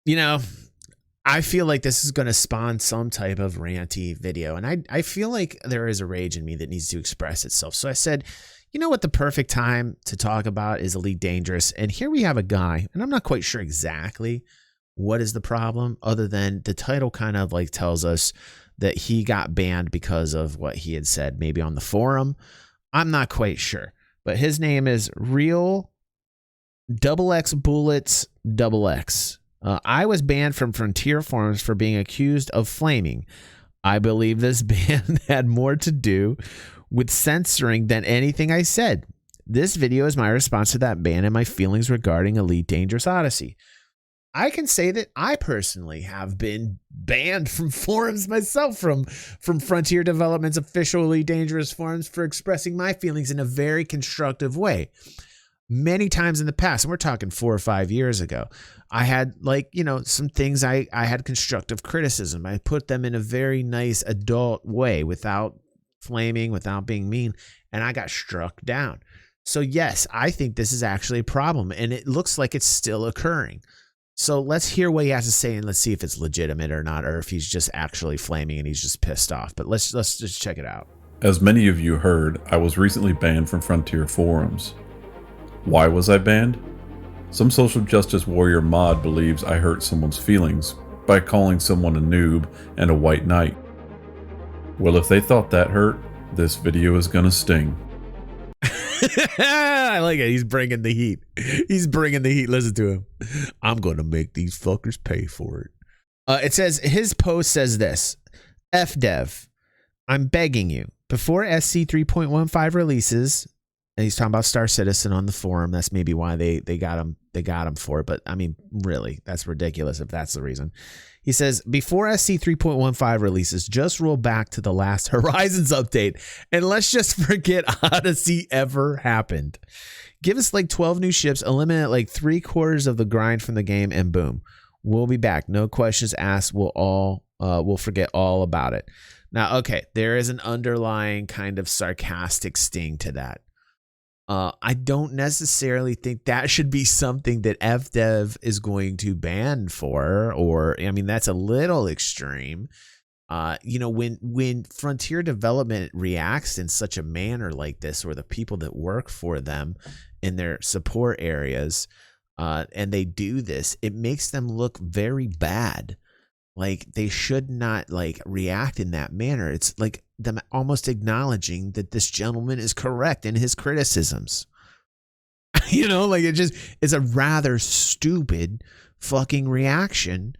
You know, I feel like this is going to spawn some type of ranty video. And I feel like there is a rage in me that needs to express itself. So I said, you know what, the perfect time to talk about is Elite Dangerous. And here we have a guy, and I'm not quite sure exactly what is the problem, other than the title kind of like tells us that he got banned because of what he had said, maybe on the forum. I'm not quite sure. But his name is Real xxBulletsxx. I was banned from Frontier forums for being accused of flaming. I believe this ban had more to do with censoring than anything I said. This video is my response to that ban and my feelings regarding Elite Dangerous Odyssey. I can say that I personally have been banned from forums myself, from Frontier Development's official Elite Dangerous forums, for expressing my feelings in a very constructive way. Many times in the past, and we're talking 4 or 5 years ago, I had, like, you know, some things I had constructive criticism. I put them in a very nice adult way without flaming, without being mean, and I got struck down. So yes, I think this is actually a problem, and it looks like it's still occurring. So let's hear what he has to say, and let's see if it's legitimate or not, or if he's just actually flaming and he's just pissed off. But let's just check it out. As many of you heard, I was recently banned from Frontier forums. Why was I banned? Some social justice warrior mod believes I hurt someone's feelings by calling someone a noob and a white knight. Well, if they thought that hurt, this video is gonna sting. I like it. He's bringing the heat. He's bringing the heat. Listen to him. I'm going to make these fuckers pay for it. It says, his post says this: FDev, I'm begging you, before SC 3.15 releases, and he's talking about Star Citizen on the forum. That's maybe why they got him for it. But I mean, really, that's ridiculous if that's the reason. He says, before SC 3.15 releases, just roll back to the last Horizons update and let's just forget Odyssey ever happened. Give us like 12 new ships, eliminate like 3/4 of the grind from the game, and boom, we'll be back. No questions asked. We'll forget all about it. Now, okay, there is an underlying kind of sarcastic sting to that. I don't necessarily think that should be something that FDev is going to ban for, or, I mean, that's a little extreme. You know, when Frontier Development reacts in such a manner like this, or the people that work for them in their support areas, and they do this, it makes them look very bad. Like, they should not like react in that manner. It's like them almost acknowledging that this gentleman is correct in his criticisms. You know, like, it just is a rather stupid fucking reaction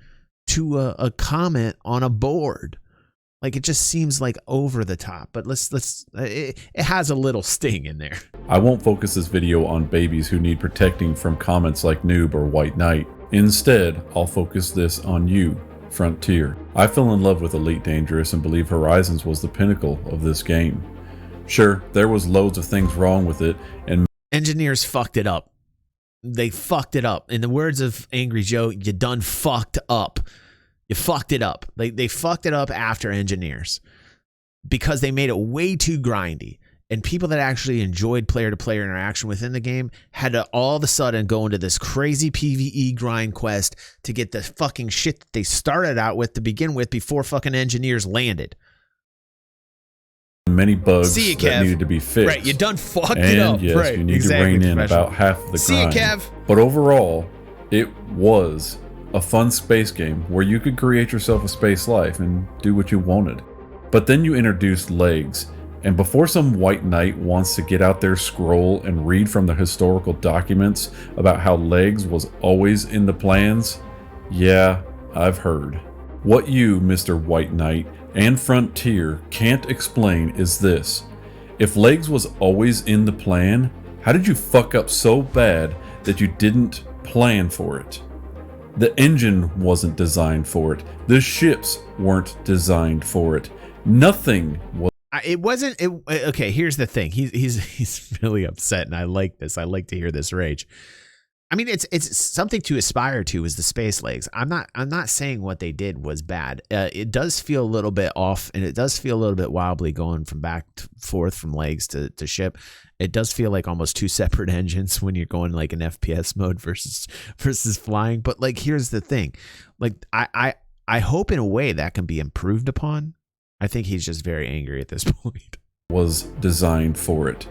to a comment on a board. Like, it just seems like over the top, but it has a little sting in there. I won't focus this video on babies who need protecting from comments like noob or white knight. Instead, I'll focus this on you, Frontier. I fell in love with Elite Dangerous and believe Horizons was the pinnacle of this game. Sure, there was loads of things wrong with it, and engineers fucked it up. They fucked it up. In the words of Angry Joe, you done fucked up. You fucked it up. They fucked it up after engineers because they made it way too grindy. And people that actually enjoyed player-to-player interaction within the game had to all of a sudden go into this crazy PvE grind quest to get the fucking shit that they started out with to begin with before fucking engineers landed. Many bugs that needed to be fixed. Right, you done fucked it up. Yes, right, you need to rein in about half of the grind. See you, Kev. But overall, it was a fun space game where you could create yourself a space life and do what you wanted. But then you introduced legs. And before some white knight wants to get out their scroll and read from the historical documents about how legs was always in the plans, yeah, I've heard. What you, Mr. White Knight, and Frontier can't explain is this. If legs was always in the plan, how did you fuck up so bad that you didn't plan for it? The engine wasn't designed for it. The ships weren't designed for it. Nothing was. It wasn't. Okay, here's the thing. He's really upset, and I like this. I like to hear this rage. I mean, it's something to aspire to is the space legs. I'm not saying what they did was bad. It does feel a little bit off, and it does feel a little bit wobbly going from back to forth from legs to ship. It does feel like almost two separate engines when you're going like an FPS mode versus flying. But like, here's the thing, like I hope in a way that can be improved upon. I think he's just very angry at this point. Was designed for it,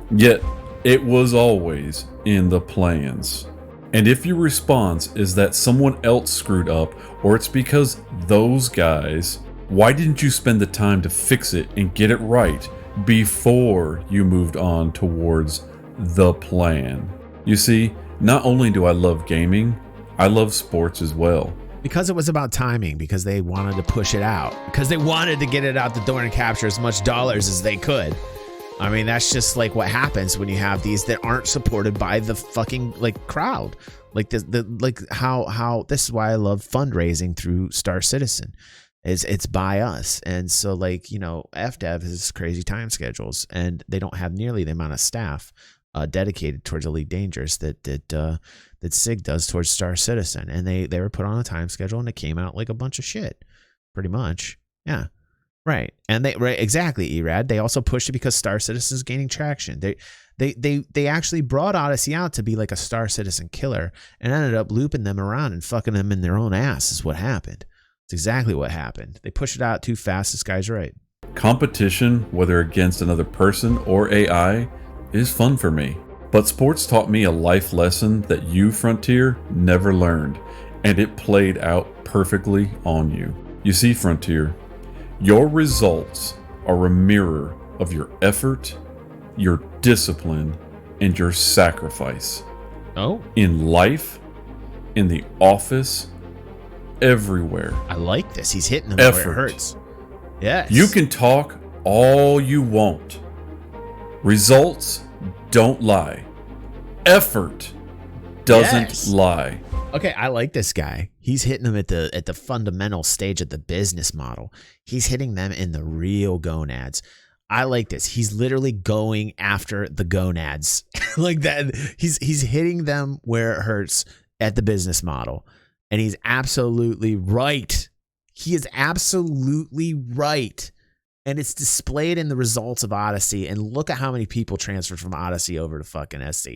yet it was always in the plans. And if your response is that someone else screwed up, or it's because those guys, why didn't you spend the time to fix it and get it right before you moved on towards the plan? You see, not only do I love gaming, I love sports as well. Because it was about timing, because they wanted to push it out, because they wanted to get it out the door and capture as much dollars as they could. I mean, that's just like what happens when you have these that aren't supported by the fucking like crowd. Like how this is why I love fundraising through Star Citizen. It's by us. And so like, you know, FDev has crazy time schedules, and they don't have nearly the amount of staff dedicated towards Elite Dangerous that SIG does towards Star Citizen. And they were put on a time schedule, and it came out like a bunch of shit, pretty much. Yeah. Right. And exactly, Erad. They also pushed it because Star Citizen is gaining traction. They actually brought Odyssey out to be like a Star Citizen killer, and ended up looping them around and fucking them in their own ass is what happened. It's exactly what happened. They pushed it out too fast. This guy's right. Competition, whether against another person or AI, is fun for me. But sports taught me a life lesson that you, Frontier, never learned, and it played out perfectly on you. You see, Frontier, your results are a mirror of your effort, your discipline, and your sacrifice. Oh. In life, in the office, everywhere. I like this. He's hitting them effort. where it hurts. Yes. You can talk all you want. Results don't lie. Effort doesn't lie. Okay, I like this guy. He's hitting them at the fundamental stage of the business model. He's hitting them in the real gonads. I like this. He's literally going after the gonads like that. He's hitting them where it hurts at the business model. And he's absolutely right. He is absolutely right. And it's displayed in the results of Odyssey. And look at how many people transferred from Odyssey over to fucking SC.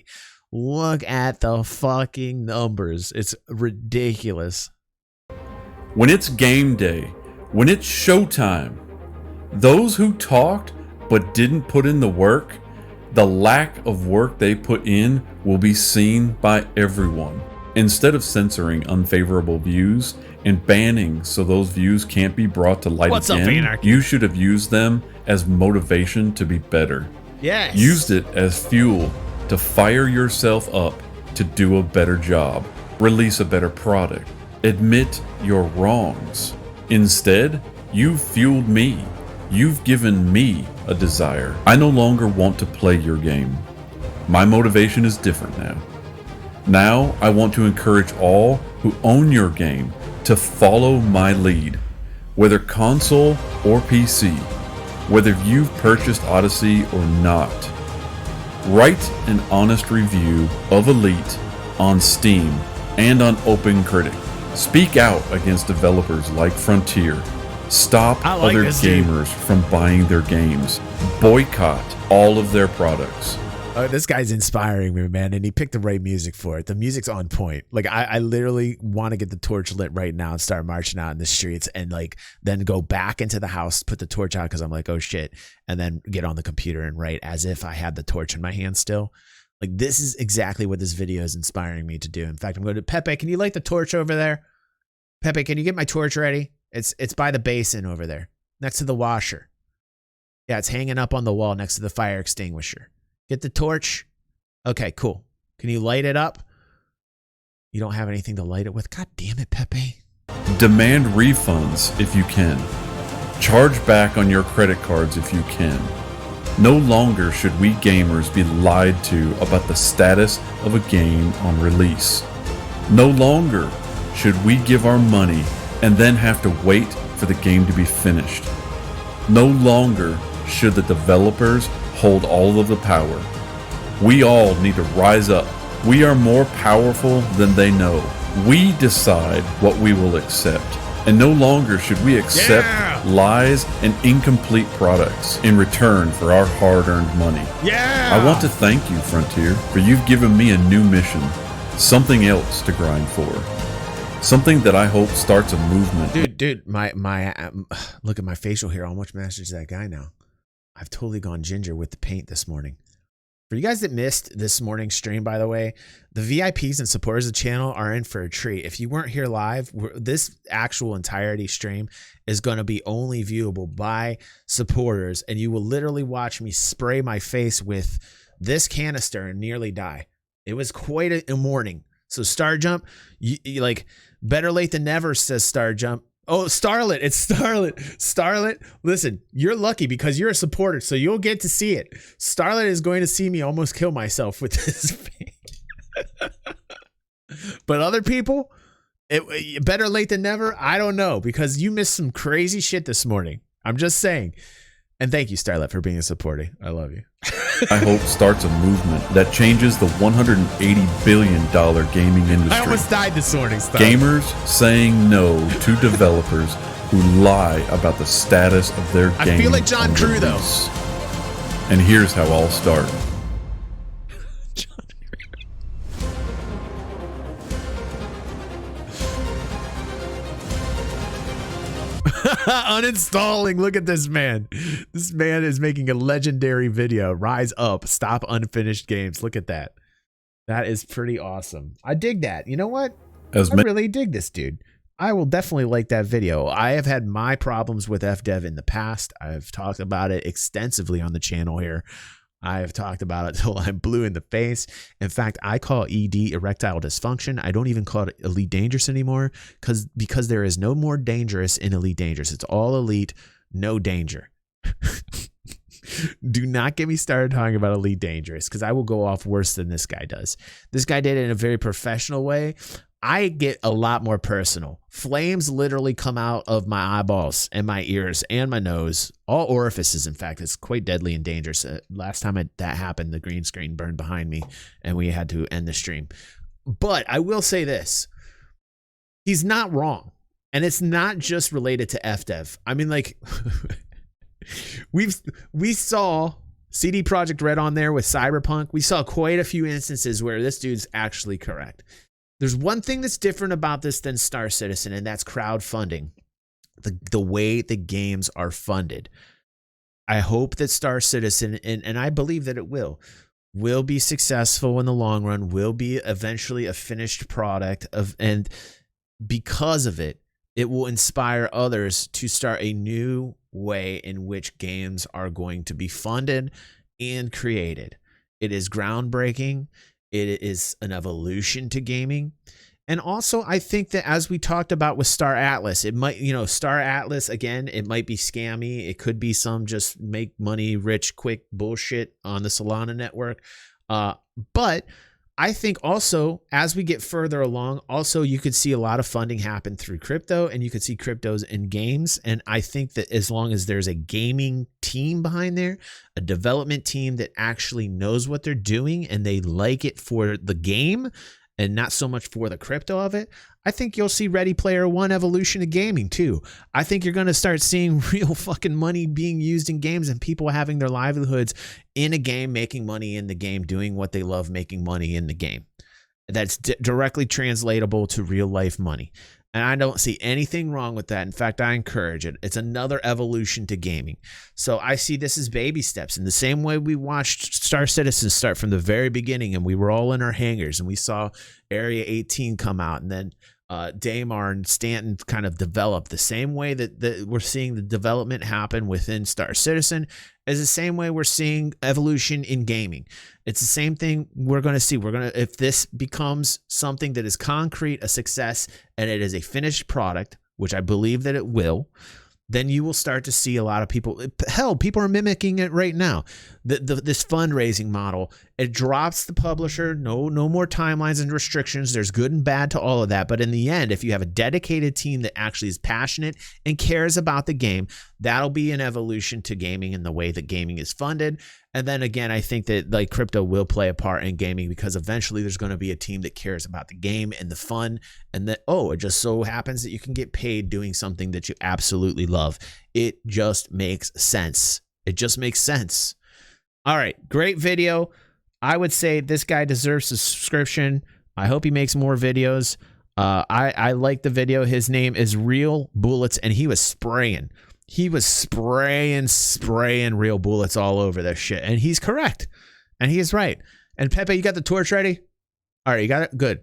Look at the fucking numbers. It's ridiculous. When it's game day, when it's showtime, those who talked but didn't put in the work, the lack of work they put in will be seen by everyone. Instead of censoring unfavorable views and banning so those views can't be brought to light again, you should have used them as motivation to be better. Yes. Used it as fuel to fire yourself up to do a better job, release a better product, admit your wrongs. Instead, you've fueled me. You've given me a desire. I no longer want to play your game. My motivation is different now. Now, I want to encourage all who own your game to follow my lead, whether console or PC, whether you've purchased Odyssey or not. Write an honest review of Elite on Steam and on OpenCritic. Speak out against developers like Frontier. Stop other gamers from buying their games. Boycott all of their products. This guy's inspiring me, man, and he picked the right music for it. The music's on point. Like I literally want to get the torch lit right now and start marching out in the streets, and like then go back into the house, put the torch out because I'm like, oh shit, and then get on the computer and write as if I had the torch in my hand still. Like this is exactly what this video is inspiring me to do. In fact, I'm going to Pepe. Can you light the torch over there? Pepe, can you get my torch ready? It's by the basin over there, next to the washer. Yeah, it's hanging up on the wall next to the fire extinguisher. Get the torch. Okay, cool. Can you light it up? You don't have anything to light it with? God damn it, Pepe. Demand refunds if you can. Charge back on your credit cards if you can. No longer should we gamers be lied to about the status of a game on release. No longer should we give our money and then have to wait for the game to be finished. No longer should the developers hold all of the power. We all need to rise up We are more powerful than they know. We decide what we will accept. And no longer should we accept lies and incomplete products in return for our hard-earned money. I want to thank you, Frontier, for you've given me a new mission, something else to grind for. Something that I hope starts a movement. Dude, my look at my facial hair. How much matches that guy now? I've totally gone ginger with the paint this morning. For you guys that missed this morning's stream, by the way, the VIPs and supporters of the channel are in for a treat. If you weren't here live, this actual entirety stream is going to be only viewable by supporters, and you will literally watch me spray my face with this canister and nearly die. It was quite a morning. So Star Jump, you like, better late than never, says Star Jump. Oh, Starlet. It's Starlet. Starlet, listen, you're lucky because you're a supporter, so you'll get to see it. Starlet is going to see me almost kill myself with this paint. But other people, better late than never, I don't know, because you missed some crazy shit this morning. I'm just saying. And thank you, Starlet, for being a supporter. I love you. I hope starts a movement that changes the $180 billion gaming industry. I almost died this morning, Starlet. Gamers saying no to developers who lie about the status of their game. I feel like John Crew, though. And here's how I'll start. Uninstalling. Look at this man. This man is making a legendary video. Rise up. Stop unfinished games. Look at that. That is pretty awesome. I dig that. You know what? I really dig this dude. I will definitely like that video. I have had my problems with FDev in the past. I've talked about it extensively on the channel here. I have talked about it till I'm blue in the face. In fact, I call ED erectile dysfunction. I don't even call it Elite Dangerous anymore because there is no more dangerous in Elite Dangerous. It's all elite, no danger. Do not get me started talking about Elite Dangerous because I will go off worse than this guy does. This guy did it in a very professional way. I get a lot more personal. Flames literally come out of my eyeballs and my ears and my nose. All orifices, in fact. It's quite deadly and dangerous. Last time that happened, the green screen burned behind me and we had to end the stream. But I will say this. He's not wrong. And it's not just related to FDev. I mean, like, we saw CD Projekt Red on there with Cyberpunk. We saw quite a few instances where this dude's actually correct. There's one thing that's different about this than Star Citizen, and that's crowdfunding. The way the games are funded. I hope that Star Citizen, and I believe that it will be successful in the long run, will be eventually a finished product and because of it, it will inspire others to start a new way in which games are going to be funded and created. It is groundbreaking. It is an evolution to gaming. And also, I think that as we talked about with Star Atlas, it might, Star Atlas, again, it might be scammy. It could be some just make money, rich, quick bullshit on the Solana network. But I think also, as we get further along, also you could see a lot of funding happen through crypto, and you could see cryptos in games. And I think that as long as there's a gaming team behind there, a development team that actually knows what they're doing and they like it for the game and not so much for the crypto of it, I think you'll see Ready Player One evolution of gaming too. I think you're going to start seeing real fucking money being used in games and people having their livelihoods in a game, making money in the game, doing what they love, making money in the game. That's directly translatable to real life money. And I don't see anything wrong with that. In fact, I encourage it. It's another evolution to gaming. So I see this as baby steps. In the same way we watched Star Citizen start from the very beginning and we were all in our hangars and we saw Area 18 come out and then Daymar and Stanton kind of develop. The same way that we're seeing the development happen within Star Citizen is the same way we're seeing evolution in gaming. It's the same thing we're going to see. If this becomes something that is concrete, a success, and it is a finished product, which I believe that it will, then you will start to see a lot of people. Hell, people are mimicking it right now. This fundraising model It drops the publisher. No more timelines and restrictions. There's good and bad to all of that. But in the end, if you have a dedicated team that actually is passionate and cares about the game, that'll be an evolution to gaming and the way that gaming is funded. And then again, I think that like crypto will play a part in gaming because eventually there's going to be a team that cares about the game and the fun, and that, it just so happens that you can get paid doing something that you absolutely love. It just makes sense. It just makes sense. All right, great video. I would say this guy deserves a subscription. I hope he makes more videos. I like the video. His name is Real Bullets, and he was spraying. He was spraying real bullets all over this shit. And he's correct. And he is right. And Pepe, you got the torch ready? All right, you got it? Good.